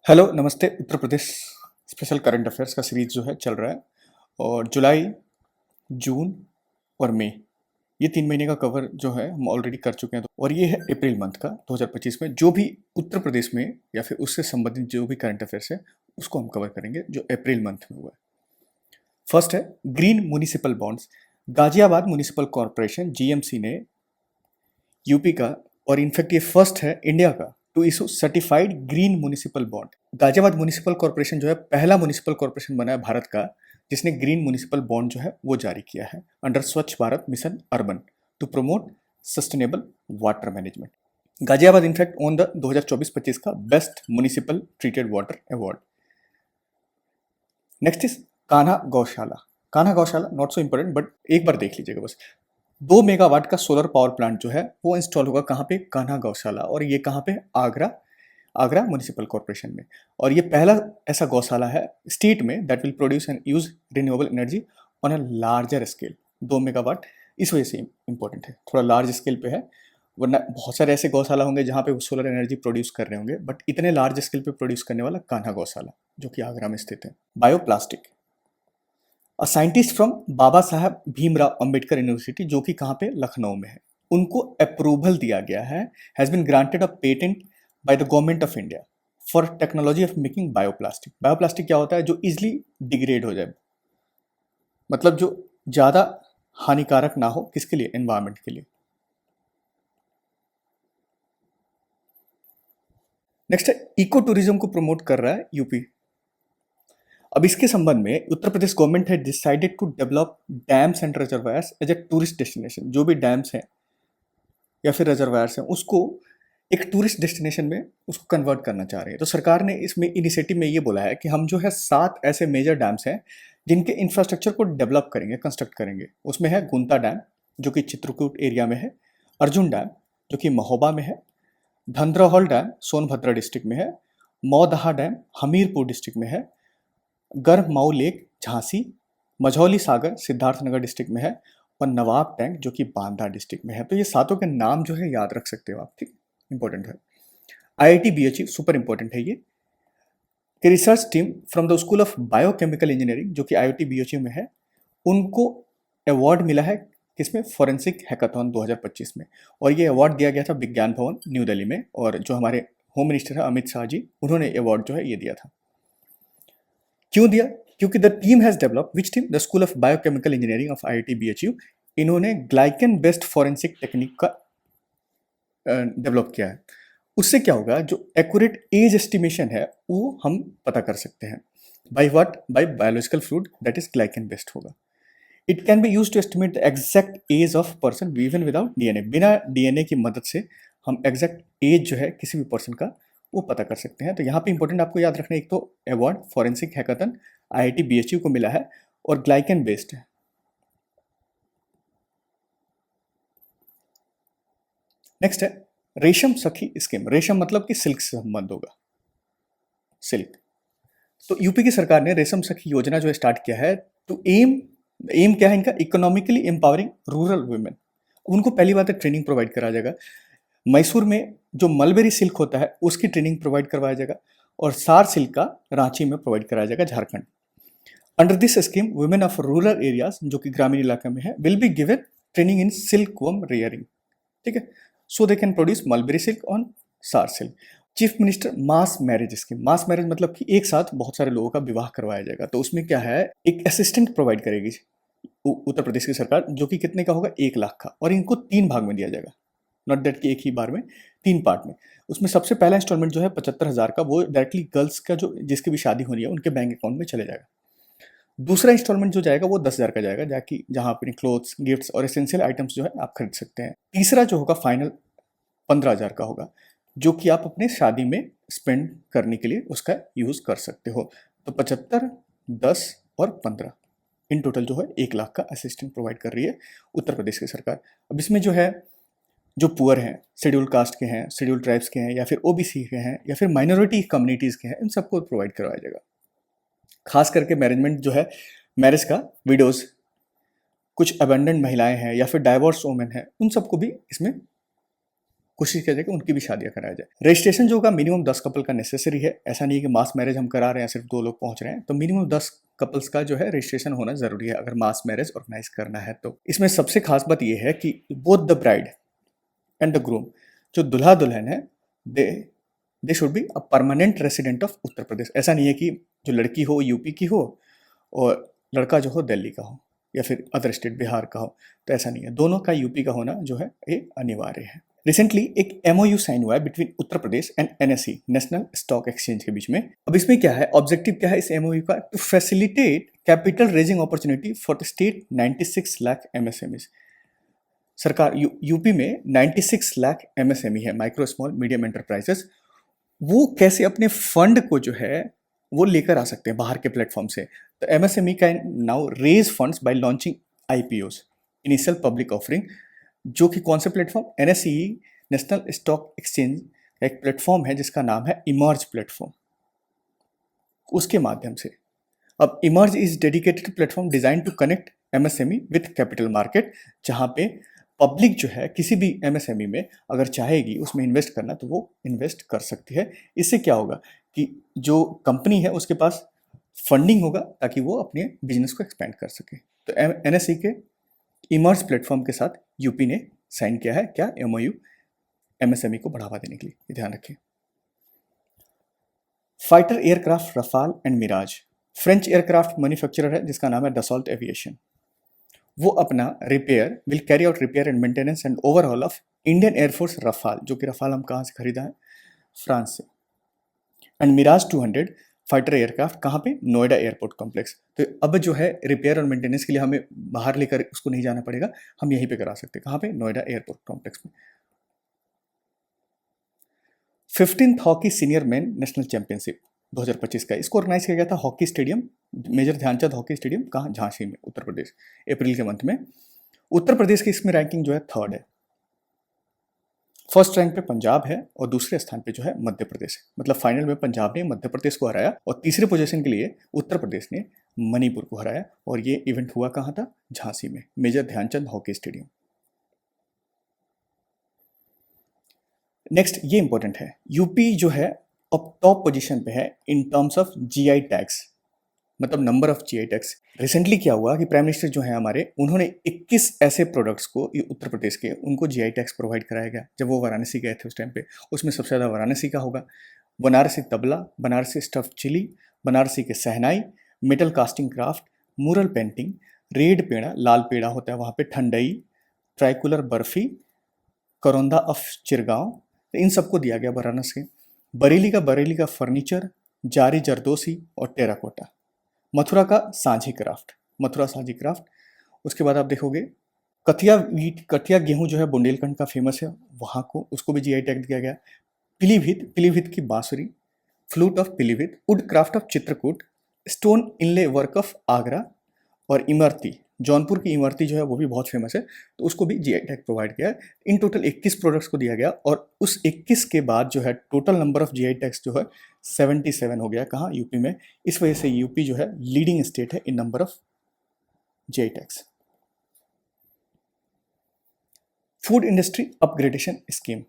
Hello नमस्ते। Uttar Pradesh special current affairs का series जो है चल रहा है और जुलाई, जून और मई, ये 3 महीने का कवर जो है हम ऑलरेडी कर चुके हैं। और ये है अप्रैल मंथ का 2025 में जो भी उत्तर प्रदेश में या फिर उससे संबंधित जो भी करंट अफेयर्स है उसको हम कवर करेंगे जो अप्रैल मंथ में हुआ है। फर्स्ट है green municipal bonds. Ghaziabad municipal corporation GMC ने यूपी का, और इनफैक्ट ये फर्स्ट है इंडिया का to issue certified green municipal bond. Ghaziabad municipal corporation जो है पहला म्युनिसिपल कॉर्पोरेशन बना है भारत का जिसने ग्रीन म्युनिसिपल बॉन्ड जो है वो जारी किया है under Swachh Bharat mission urban to promote sustainable water management. Ghaziabad in fact on the 2024-25 का best municipal treated water award. Next is Kanha Gaushala. Kanha गौशाला नॉट सो इंपॉर्टेंट बट एक बार देख लीजिएगा बस। 2 मेगावाट का सोलर पावर प्लांट जो है वो इंस्टॉल होगा कहाँ पे? कान्हा गौशाला। और ये कहाँ पे? आगरा, आगरा म्युनिसिपल कॉर्पोरेशन में। और ये पहला ऐसा गौशाला है स्टेट में that will produce and use renewable energy on a larger scale. 2 megawatt इस वजह से इंपॉर्टेंट है, थोड़ा लार्ज स्केल पे है, वरना बहुत सारे ऐसे गौशाला होंगे जहाँ पे वो सोलर एनर्जी प्रोड्यूस कर रहे होंगे, बट इतने लार्ज स्केल पे प्रोड्यूस करने वाला कान्हा गौशाला जो कि आगरा में स्थित है। Bioplastic, a scientist from Baba Saheb Bhimrao Ambedkar university जो कि कहाँ पे? लखनऊ में है, उनको अप्रूवल दिया गया है, has been granted a patent by the government of India for technology of making bioplastic. Bioplastic क्या होता है? जो इजिली डिग्रेड हो जाए, मतलब जो ज़्यादा हानिकारक ना हो, किसके लिए? एनवायरमेंट के लिए। नेक्स्ट है इको टूरिज्म को प्रमोट कर रहा है यूपी। अब इसके संबंध में उत्तर प्रदेश गवर्नमेंट है decided to develop dams and reservoirs as a tourist destination. जो भी डैम्स हैं या फिर रिजर्वायर्स हैं उसको एक टूरिस्ट डेस्टिनेशन में उसको कन्वर्ट करना चाह रहे हैं। तो सरकार ने इसमें इनिशिएटिव में ये बोला है कि हम जो है 7 ऐसे मेजर डैम्स हैं जिनके इंफ्रास्ट्रक्चर को डेवलप करेंगे, कंस्ट्रक्ट करेंगे। उसमें है गुंता डैम जो कि चित्रकूट एरिया में है, अर्जुन डैम जो कि महोबा में है, धंधरौहल डैम सोनभद्र डिस्ट्रिक्ट में है, मौदहा डैम हमीरपुर डिस्ट्रिक्ट में है, गर्भ माऊ लेक झांसी, मझौली सागर सिद्धार्थनगर डिस्ट्रिक्ट में है, और नवाब टैंक जो कि बांदा डिस्ट्रिक्ट में है। तो ये सातों के नाम जो है याद रख सकते हो आप, ठीक, इंपॉर्टेंट है। आईआईटी बीएचयू सुपर इंपॉर्टेंट है ये कि research team from the school of biochemical engineering जो कि आईआईटी बीएचयू में है, उनको अवार्ड मिला है किसमें? फॉरेंसिक हैकाथॉन 2025 में। और ये अवार्ड दिया गया था विज्ञान भवन न्यू दिल्ली में, और जो हमारे होम मिनिस्टर है अमित शाह जी, उन्होंने अवार्ड जो है ये दिया था। क्यों दिया? क्योंकि the team has develop, which team? The school of biochemical engineering of IIT BHU. इन्होंने ग्लाइकन बेस्ड फॉरेंसिक टेक्निक का डेवलप किया है। उससे क्या होगा? जो एक्यूरेट एज एस्टिमेशन है वो हम पता कर सकते हैं। By what? By biological fluid that is glycan based होगा। It can be use to estimate the exact age of person even without DNA. बिना डीएनए की मदद से हम एग्जैक्ट एज जो है किसी भी पर्सन का वो पता कर सकते हैं। तो यहाँ पे इंपॉर्टेंट आपको याद रखना है, एक तो award forensic hackathon IIT BHU को मिला है और ग्लाइकन बेस्ड है। नेक्स्ट है रेशम सखी स्कीम। रेशम मतलब कि सिल्क से संबंध होगा, सिल्क। तो यूपी की सरकार ने रेशम सखी योजना जो स्टार्ट किया है टू एम क्या है इनका? Economically empowering rural women. उनको पहली बात है ट्रेनिंग प्रोवाइड कराया जाएगा। मैसूर में जो मलबेरी सिल्क होता है उसकी ट्रेनिंग प्रोवाइड करवाया जाएगा, और सार सिल्क का रांची में प्रोवाइड कराया जाएगा, Jharkhand. Under this scheme women of rural areas जो कि ग्रामीण इलाके में है will be given training in silk worm rearing, ठीक है, so they can produce mulberry silk on सार silk. Chief minister mass marriage scheme. Mass marriage मतलब कि एक साथ बहुत सारे लोगों का विवाह करवाया जाएगा। तो उसमें क्या है, एक असिस्टेंट प्रोवाइड करेगी उत्तर प्रदेश की सरकार, जो कि कितने का होगा? 1 लाख का, और इनको 3 भाग में दिया जाएगा, नॉट दैट कि एक ही बार में, 3 पार्ट में। उसमें सबसे पहला इंस्टॉलमेंट जो है 75,000 का, वो डायरेक्टली गर्ल्स का जो जिसकी भी शादी होनी है उनके बैंक अकाउंट में चले जाएगा। दूसरा इंस्टॉलमेंट जो जाएगा वो 10,000 का जाएगा, जाकि जहाँ अपने क्लोथ्स, गिफ्ट्स और एसेंशियल आइटम्स जो है आप खरीद सकते हैं। तीसरा जो होगा फाइनल 15,000 का होगा, जो कि आप अपने शादी में स्पेंड करने के लिए उसका यूज़ कर सकते हो। तो 75, 10 और 15 इन टोटल जो है 1 लाख का असिस्टेंट प्रोवाइड कर रही है उत्तर प्रदेश की सरकार। अब इसमें जो है जो पुअर हैं, शेड्यूल कास्ट के हैं, शेड्यूल ट्राइब्स के हैं, या फिर ओबीसी के हैं, या फिर माइनॉरिटी कम्युनिटीज़ के हैं, इन सबको प्रोवाइड करवाया जाएगा। खास करके मैनेजमेंट जो है मैरिज का, विडोज, कुछ अबेंडेंट महिलाएं हैं या फिर डाइवोर्स वुमेन हैं, उन सबको भी इसमें कोशिश किया जाए कि उनकी भी शादियां कराया जाए। रजिस्ट्रेशन जो होगा मिनिमम 10 कपल का नेसेसरी है। ऐसा नहीं है कि मास मैरिज हम करा रहे हैं सिर्फ 2 लोग पहुंच रहे हैं, तो मिनिमम 10 कपल्स का जो है रजिस्ट्रेशन होना जरूरी है अगर मास मैरिज ऑर्गेनाइज करना है तो। इसमें सबसे खास बात यह है कि both the bride and the groom, जो दूल्हा दुल्हन है, they they should be a permanent resident of Uttar Pradesh. ऐसा नहीं है कि जो लड़की हो यूपी की हो और लड़का जो हो दिल्ली का हो या फिर अदर स्टेट बिहार का हो, तो ऐसा नहीं है, दोनों का यूपी का होना जो है ये अनिवार्य है। रिसेंटली एक एमओयू साइन हुआ है between Uttar Pradesh and NSE, national stock exchange के बीच में। अब इसमें क्या है, ऑब्जेक्टिव क्या है इस एमओयू का, to facilitate capital raising opportunity for the state 96 lakh MSMEs. सरकार यूपी में 96 लाख एमएसएमई है, माइक्रो स्मॉल मीडियम एंटरप्राइजेस। वो कैसे अपने फंड को जो है वो लेकर आ सकते हैं बाहर के प्लेटफॉर्म से। तो MSME can now raise funds by launching IPOs, initial public offering, जो कि कौन से platform, NSE national stock exchange का एक प्लेटफॉर्म है जिसका नाम है इमर्ज प्लेटफॉर्म, उसके माध्यम से। अब Emerge is dedicated platform design to connect MSME with capital market, जहां पे पब्लिक जो है किसी भी एमएसएमई में अगर चाहेगी उसमें इन्वेस्ट करना तो वो इन्वेस्ट कर सकती है। इससे क्या होगा कि जो कंपनी है उसके पास फंडिंग होगा ताकि वो अपने बिजनेस को एक्सपेंड कर सके। तो एनएसई के इमर्ज प्लेटफॉर्म के साथ यूपी ने साइन किया है क्या, एमओयू, एमएसएमई को बढ़ावा देने के लिए, ये ध्यान रखें। Fighter aircraft Rafale and Mirage, French aircraft manufacturer है जिसका नाम है दसॉल्ट एविएशन। वो अपना repair will carry out repair and maintenance and overhaul of Indian air force Rafale, जो कि रफाल हम कहाँ से खरीदा है, फ्रांस से, एंड मिराज 200 फाइटर एयरक्राफ्ट कहाँ पे, नोएडा एयरपोर्ट कॉम्प्लेक्स। तो अब जो है रिपेयर और मेंटेनेंस के लिए हमें बाहर लेकर उसको नहीं जाना पड़ेगा, हम यहीं पे करा सकते हैं। कहाँ पे, नोएडा एयरपोर्ट कॉम्प्लेक्स में। 15th hockey senior men national championship 2025 का, इसको ऑर्गेनाइज किया गया था hockey stadium, major Dhyanchand hockey stadium, कहाँ, झांसी में, उत्तर प्रदेश, अप्रैल के मंथ में। उत्तर प्रदेश की इसमें रैंकिंग जो है 3rd है। फर्स्ट रैंक पे पंजाब है और दूसरे स्थान पे जो है मध्य प्रदेश है। मतलब फाइनल में पंजाब ने मध्य प्रदेश को हराया और तीसरे पोजीशन के लिए उत्तर प्रदेश ने मणिपुर को हराया। और ये इवेंट हुआ कहाँ था, झांसी में, major Dhyanchand hockey stadium. Next ये इंपॉर्टेंट है, यूपी जो है अब टॉप पोजीशन पे है in terms of GI tags, मतलब number of GI tags. Recently क्या हुआ कि प्राइम मिनिस्टर जो है हमारे, उन्होंने 21 ऐसे प्रोडक्ट्स को उत्तर प्रदेश के, उनको जीआई टैक्स प्रोवाइड कराया गया जब वो वाराणसी गए थे उस टाइम पे। उसमें सबसे ज़्यादा वाराणसी का होगा। बनारसी तबला, बनारसी स्टफ चिली, बनारसी के सहनाई, मेटल कास्टिंग क्राफ्ट, मुरल पेंटिंग, रेड पेड़ा, लाल पेड़ा होता है वहाँ पे, ठंडई, ट्राइकुलर बर्फी, करौंदा ऑफ चिरगांव, तो इन सबको दिया गया वाराणसी। बरेली का फर्नीचर, जारी जरदोसी और टेराकोटा। मथुरा का सांझी क्राफ्ट, मथुरा सांझी क्राफ्ट। उसके बाद आप देखोगे कथिया गेहूं जो है बुंदेलखंड का फेमस है, वहाँ को, उसको भी जीआई टैग दिया गया। पीलीभीत की बांसुरी, flute of Pilibhit, would craft of Chitrakoot, stone inlay work of Agra, और इमरती, जौनपुर की इमरती जो है वो भी बहुत फेमस है, तो उसको भी जीआई टैग प्रोवाइड किया है। इन टोटल 21 प्रोडक्ट्स को दिया गया और उस 21 के बाद जो है total number of GI tags जो है 77 हो गया, कहाँ, यूपी में। इस वजह से यूपी जो है लीडिंग स्टेट है in number of GI tags. Food industry upgradation scheme,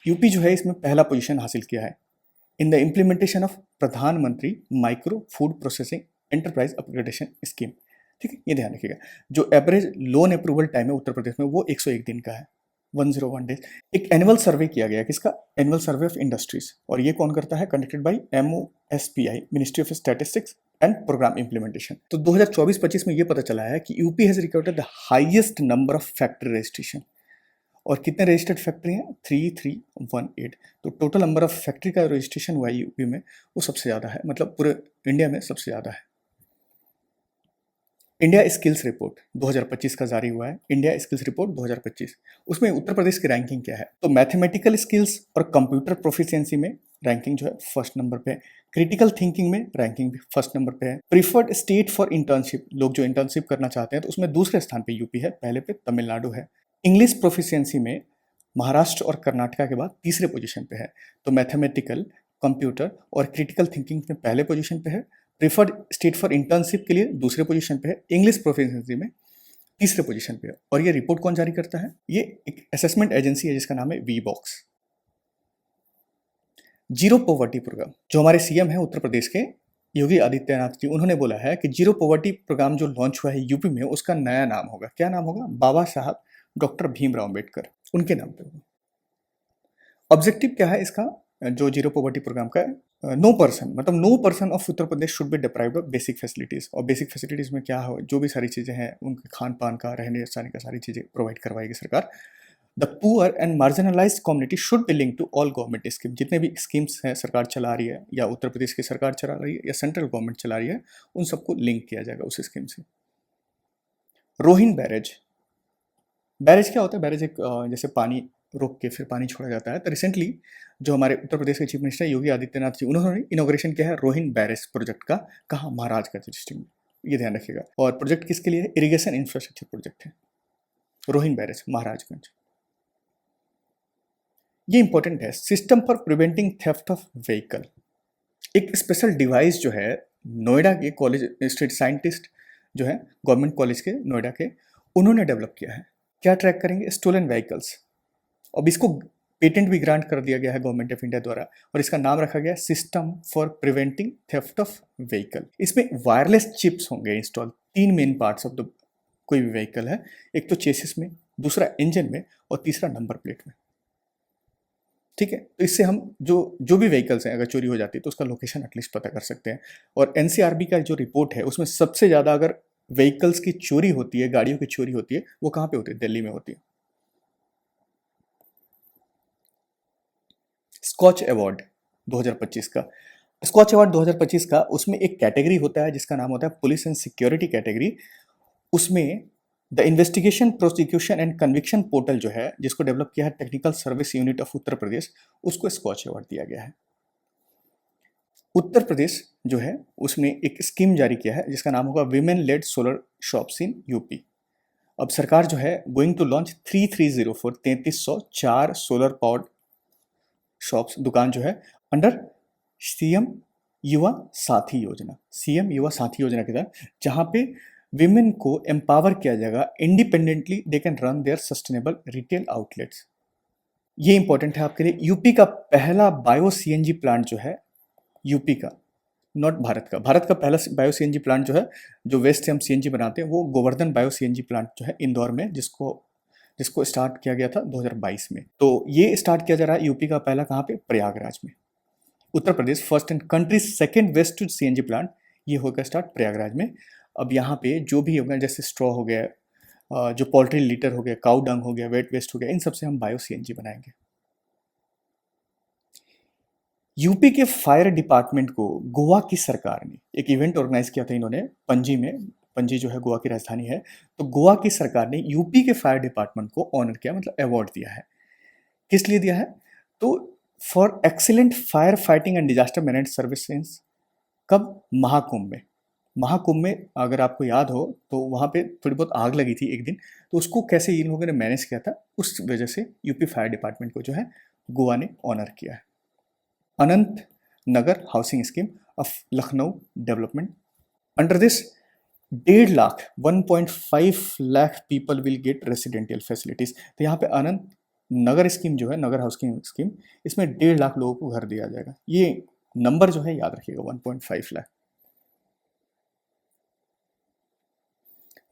UP जो है इसमें पहला पोजीशन हासिल किया है in the implementation of Pradhanmantri micro food processing enterprise upgradation scheme. ठीक है, ये ध्यान रखिएगा। जो एवरेज लोन अप्रूवल टाइम है उत्तर प्रदेश में वो 101 दिन का है, 101 डेज। एक एनुअल सर्वे किया गया, किसका, एनुअल सर्वे ऑफ इंडस्ट्रीज, और ये कौन करता है, conducted by MOSPI, ministry of statistics and programme implementation. तो 2024-25 में ये पता चला है कि UP has recorded the highest number of factory registration. और कितने रजिस्टर्ड फैक्ट्री हैं, 3318। तो टोटल नंबर ऑफ फैक्ट्री का रजिस्ट्रेशन हुआ है यूपी में वो सबसे ज़्यादा है, मतलब पूरे इंडिया में सबसे ज़्यादा है। इंडिया स्किल्स रिपोर्ट 2025 का जारी हुआ है, इंडिया स्किल्स रिपोर्ट 2025। उसमें उत्तर प्रदेश की रैंकिंग क्या है, तो मैथमेटिकल स्किल्स और कंप्यूटर प्रोफिशिएंसी में रैंकिंग जो है फर्स्ट नंबर पे है। क्रिटिकल थिंकिंग में रैंकिंग भी फर्स्ट नंबर पे है। प्रीफर्ड स्टेट फॉर इंटर्नशिप, लोग जो इंटर्नशिप करना चाहते हैं तो उसमें दूसरे स्थान पे यूपी है, पहले पे तमिलनाडु है। इंग्लिश प्रोफिशिएंसी में महाराष्ट्र और कर्नाटका के बाद तीसरे पोजीशन पे है। तो मैथमेटिकल, कंप्यूटर और क्रिटिकल थिंकिंग में पहले पोजीशन पे है। प्रीफर्ड स्टेट फॉर इंटर्नशिप के लिए दूसरे पोजीशन पे है। इंग्लिश प्रोफिशिएंसी में तीसरे पोजीशन पे है। और ये रिपोर्ट कौन जारी करता है? ये एक असेसमेंट एजेंसी है जिसका नाम है V box. Zero poverty programme, जो हमारे सीएम हैं उत्तर प्रदेश के योगी आदित्यनाथ जी, उन्होंने बोला है कि जीरो पॉवर्टी प्रोग्राम जो लॉन्च हुआ है यूपी में, उसका नया नाम होगा। क्या नाम होगा? बाबा साहब डॉक्टर भीमराव अम्बेडकर, उनके नाम पे होगा। ऑब्जेक्टिव क्या है इसका, जो जीरो पॉवर्टी प्रोग्राम का है? नो पर्सन, मतलब no person of Uttar Pradesh should be deprived of basic facilities. और बेसिक फैसिलिटीज में क्या हो, जो भी सारी चीज़ें हैं उनके खान पान का, रहने सहने का, सारी चीज़ें प्रोवाइड करवाएगी सरकार। The poor and marginalise community should be link to all government scheme. जितने भी स्कीम्स हैं सरकार चला रही है, या उत्तर प्रदेश की सरकार चला रही है, या सेंट्रल गवर्नमेंट चला रही है, उन सबको लिंक किया जाएगा उस स्कीम से। रोहिन बैरेज, बैरेज क्या होता है? बैरेज एक जैसे पानी रोक के फिर पानी छोड़ा जाता है। तो रिसेंटली जो हमारे उत्तर प्रदेश के चीफ मिनिस्टर योगी आदित्यनाथ जी, उन्होंने इनॉग्रेशन किया है रोहिन बैरेज प्रोजेक्ट का। कहाँ? महाराजगंज डिस्ट्रिक्ट में, ये ध्यान रखिएगा। और प्रोजेक्ट किसके लिए है? इरिगेशन इंफ्रास्ट्रक्चर प्रोजेक्ट है, रोहिन बैरेज, महाराजगंज। ये इंपॉर्टेंट है। System for preventing theft of vehicle, एक स्पेशल डिवाइस जो है नोएडा के कॉलेज स्ट्रीट साइंटिस्ट जो है गवर्नमेंट कॉलेज के नोएडा के, उन्होंने डेवलप किया है। क्या ट्रैक करेंगे? Stolen vehicles. अब इसको पेटेंट भी ग्रांट कर दिया गया है गवर्नमेंट ऑफ इंडिया द्वारा, और इसका नाम रखा गया system for preventing theft of vehicle. इसमें वायरलेस चिप्स होंगे इंस्टॉल, तीन मेन पार्ट्स ऑफ द कोई भी व्हीकल है। एक तो चेसिस में, दूसरा इंजन में, और तीसरा नंबर प्लेट में। ठीक है, तो इससे हम जो भी व्हीकल्स हैं अगर चोरी हो जाती है तो उसका लोकेशन एटलीस्ट पता कर सकते हैं। और एनसीआरबी का जो रिपोर्ट है उसमें सबसे ज़्यादा अगर व्हीकल्स की चोरी होती है, गाड़ियों की चोरी होती है, वो कहाँ पे होती है? दिल्ली में होती है। स्कॉच अवार्ड 2025 का, स्कॉच अवार्ड 2025 का, उसमें एक कैटेगरी होता है जिसका नाम होता है पुलिस एंड सिक्योरिटी कैटेगरी। उसमें the investigation prosecution and conviction portal जो है, जिसको डेवलप किया है technical service unit of Uttar प्रदेश, उसको स्कॉच अवार्ड दिया गया है। उत्तर प्रदेश जो है उसमें एक स्कीम जारी किया है जिसका नाम होगा women led solar shops in UP. अब सरकार जो है going to launch 3304 3304 solar powered shops, दुकान जो है, अंडर सीएम युवा साथी योजना, सीएम युवा साथी योजना के तहत, जहां पे विमेन को एम्पावर किया जाएगा। Independently they can run their sustainable retail outlets. ये इंपॉर्टेंट है आपके लिए। यूपी का पहला बायो सीएनजी प्लांट जो है, यूपी का, नॉट भारत का, भारत का पहला बायो सीएनजी प्लांट जो है, जो वेस्ट से हम सीएनजी बनाते हैं, वो गोवर्धन बायो सीएनजी प्लांट जो है इंदौर में, जिसको स्टार्ट किया गया था 2022 में। तो ये स्टार्ट किया जा रहा है यूपी का पहला, कहाँ पे? प्रयागराज में। Uttar Pradesh first and country second waste to CNG plant, ये होगा स्टार्ट प्रयागराज में। अब यहाँ पे जो भी होगा, जैसे स्ट्रॉ हो गया, जो पोल्ट्री लीटर हो गया, काउ डंग हो गया, वेट वेस्ट हो गया, इन सब से हम बायो सीएनजी बनाएंगे। यूपी के फायर डिपार्टमेंट को गोवा की सरकार ने एक इवेंट ऑर्गेनाइज किया था इन्होंने पणजी में। पणजी जो है गोवा की राजधानी है। तो गोवा की सरकार ने यूपी के फायर डिपार्टमेंट को ऑनर किया, मतलब अवार्ड दिया है। किस लिए दिया है? तो for excellent fire fighting and disaster management services. कब? महाकुंभ में। महाकुंभ में अगर आपको याद हो तो वहाँ पे थोड़ी बहुत आग लगी थी एक दिन, तो उसको कैसे इन लोगों ने मैनेज किया था, उस वजह से यूपी फायर डिपार्टमेंट को जो है गोवा ने ऑनर किया है। Anant Nagar housing scheme of Lucknow development, under this 1.5 lakh people will get residential facilities. तो यहाँ पे अनंत नगर स्कीम जो है, नगर हाउसिंग स्कीम, इसमें 1.5 लाख लोगों को घर दिया जाएगा। ये नंबर जो है याद रखिएगा, 1.5 lakh.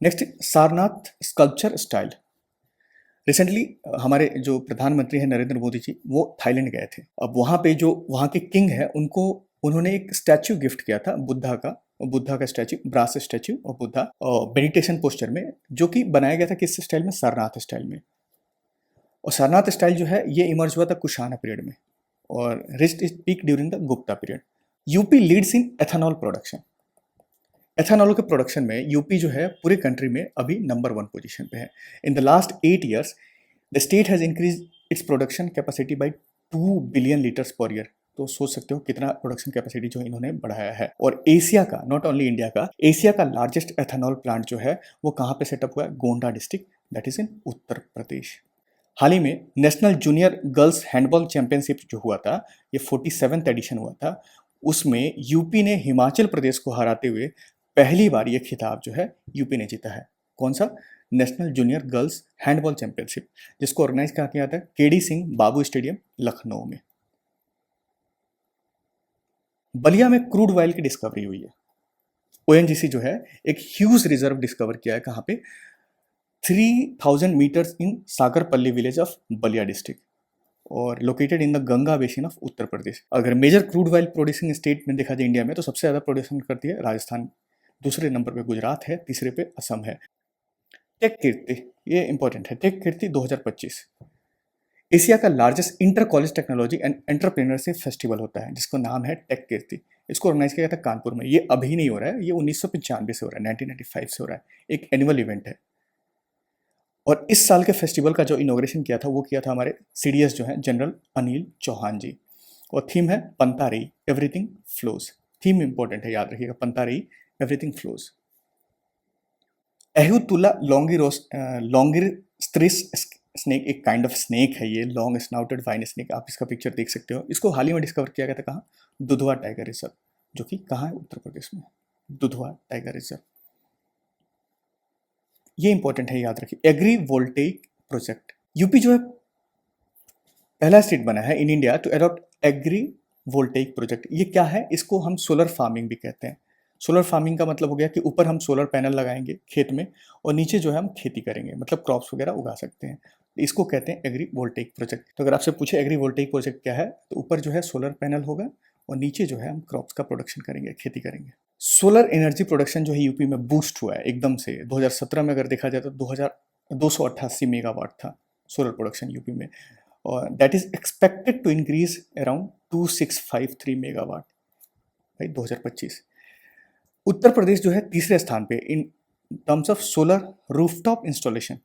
Next, Sarnath sculpture style. Recently हमारे जो प्रधानमंत्री हैं नरेंद्र मोदी जी, वो थाईलैंड गए थे। अब वहाँ पे जो वहाँ के किंग है, उन्होंने एक स्टैच्यू गिफ्ट किया था बुद्धा का स्टैच्यू, ब्रास स्टैच्यू और बुद्धा मेडिटेशन पोस्चर में, जो कि बनाया गया था किस स्टाइल में? सारनाथ स्टाइल में। और सारनाथ स्टाइल जो है ये इमर्ज हुआ था कुशाना पीरियड में, और wrist is peak during the Gupta period. UP leads in ethanol production. Ethanol के प्रोडक्शन में यूपी जो है पूरे कंट्री में अभी नंबर 1 पोजीशन पे है। In the last 8 years the state has increase its production capacity by 2 billion litres per year. तो सोच सकते हो कितना प्रोडक्शन कैपेसिटी जो इन्होंने बढ़ाया है। और एशिया का, नॉट ओनली इंडिया का, एशिया का लार्जेस्ट एथेनॉल प्लांट जो है वो कहाँ पे सेटअप हुआ है? Gonda district, that is in Uttar Pradesh. हाल ही में national junior girls handball championship जो हुआ था, ये 47th एडिशन हुआ था, उसमें यूपी ने हिमाचल प्रदेश को हराते हुए पहली बार ये खिताब जो है यूपी ने जीता है। कौन सा? National junior girls handball championship, जिसको ऑर्गेनाइज कहा गया था केडी सिंह बाबू स्टेडियम लखनऊ में। बलिया में क्रूड ऑयल की डिस्कवरी हुई है। ओएनजीसी जो है एक ह्यूज रिजर्व डिस्कवर किया है, कहाँ पे 3000 metres in Sagarpalli village of Ballia district और located in the Ganga basin of Uttar Pradesh. अगर major crude oil producing state में देखा जाए इंडिया में, तो सबसे ज़्यादा प्रोड्यूशन करती है राजस्थान, दूसरे नंबर पे गुजरात है, तीसरे पे असम है। टेक कीर्ति, ये इंपॉर्टेंट है, टेक कीर्ति 2025 एशिया का largest inter college technology and entrepreneurship festival होता है, जिसको नाम है टेक कीर्ति। इसको ऑर्गेनाइज किया गया था कानपुर में। ये अभी नहीं हो रहा है, ये 1995 से हो रहा है, 1995 से हो रहा है, एक एनुअल इवेंट है। और इस साल के फेस्टिवल का जो इनॉग्रेशन किया था वो किया था हमारे सीडीएस जो है जनरल अनिल चौहान जी। और थीम है पंता रही एवरीथिंग फ्लोज। थीम इंपॉर्टेंट है, याद रखिएगा, पंता रही एवरीथिंग फ्लोज। एहुतुला लॉन्गिरिस्ट्रिस स्नेक एक काइंड ऑफ स्नेक है, ये लॉन्ग स्नाउटेड वाइन स्नेक। आप इसका पिक्चर देख सकते हो। इसको हाल ही में डिस्कवर किया गया था, कहाँ? दुधवा टाइगर रिजर्व, जो कि कहाँ है? उत्तर प्रदेश में, दुधवा टाइगर रिजर्व। ये इंपॉर्टेंट है, याद रखिए। एग्री वोल्टेइक प्रोजेक्ट, यूपी जो है पहला स्टेट बना है in India to adopt agrivoltaic project. ये क्या है? इसको हम सोलर फार्मिंग भी कहते हैं। सोलर फार्मिंग का मतलब हो गया कि ऊपर हम सोलर पैनल लगाएंगे खेत में और नीचे जो है हम खेती करेंगे, मतलब क्रॉप्स वगैरह उगा सकते हैं। इसको कहते हैं एग्री वोल्टेइक प्रोजेक्ट। तो अगर आपसे पूछे एग्री वोल्टेइक प्रोजेक्ट क्या है, तो ऊपर जो है सोलर पैनल होगा और नीचे जो है हम क्रॉप्स का प्रोडक्शन करेंगे, खेती करेंगे। सोलर एनर्जी प्रोडक्शन जो है यूपी में बूस्ट हुआ है एकदम से। 2017 में अगर देखा जाए तो 288 मेगावाट था सोलर प्रोडक्शन यूपी में, और that is expected to increase around 2653 megawatt by 2025। Uttar Pradesh जो है तीसरे स्थान पे in terms of solar rooftop installation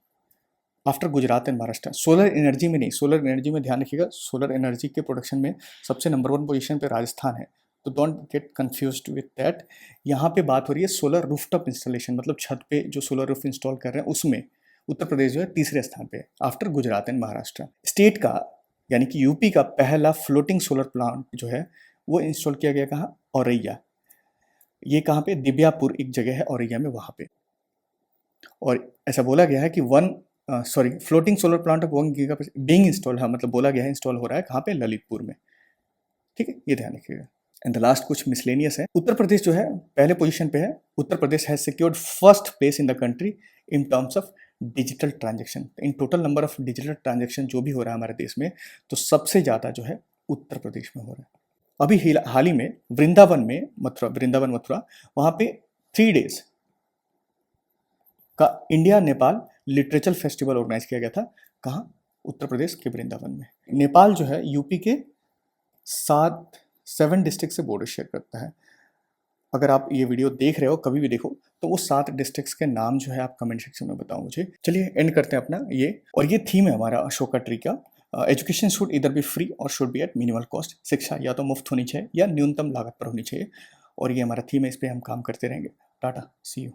after Gujarat and Maharashtra. Solar energy में नहीं, सोलर एनर्जी में ध्यान रखिएगा, सोलर एनर्जी के प्रोडक्शन में सबसे नंबर 1 पोजीशन पे राजस्थान है, तो don't get confused with that. यहाँ पे बात हो रही है सोलर रूफटॉप इंस्टॉलेशन, मतलब छत पे जो सोलर रूफ इंस्टॉल कर रहे हैं उसमें उत्तर प्रदेश जो है तीसरे स्थान पे after Gujarat and Maharashtra. State का यानी कि यूपी का पहला फ्लोटिंग सोलर प्लांट जो है वो इंस्टॉल किया गया कहाँ? औरैया। ये कहाँ पे? दिव्यापुर एक जगह है औरैया में, वहाँ पे। और ऐसा बोला गया है कि floating solar plant of 1 giga being install, हाँ मतलब बोला गया है इंस्टॉल हो रहा है कहाँ पे? ललितपुर में। ठीक है, ये ध्यान रखिएगा। एंड द लास्ट कुछ मिसलेनियस है। उत्तर प्रदेश जो है पहले पोजीशन पे है। Uttar Pradesh has secured first place in the country in terms of digital transaction. In total number of digital transaction जो भी हो रहा है हमारे देश में, तो सबसे ज़्यादा जो है उत्तर प्रदेश में हो रहा है। अभी हाल ही में वृंदावन मथुरा वहाँ पे 3 डेज का India Nepal literature festival organise किया गया था। कहाँ? उत्तर प्रदेश के वृंदावन में। नेपाल जो है यूपी के 7 डिस्ट्रिक्ट से बॉर्डर शेयर करता है। अगर आप ये वीडियो देख रहे हो, कभी भी देखो, तो वो 7 डिस्ट्रिक्ट्स के नाम जो है आप कमेंट सेक्शन में बताओ मुझे। चलिए एंड करते हैं अपना ये, और ये थीम है हमारा अशोका ट्री का। Education should either be free or should be at minimal cost. शिक्षा या तो मुफ्त होनी चाहिए या न्यूनतम लागत पर होनी चाहिए, और ये हमारा थीम है, इस पर हम काम करते रहेंगे। टाटा, सी यू।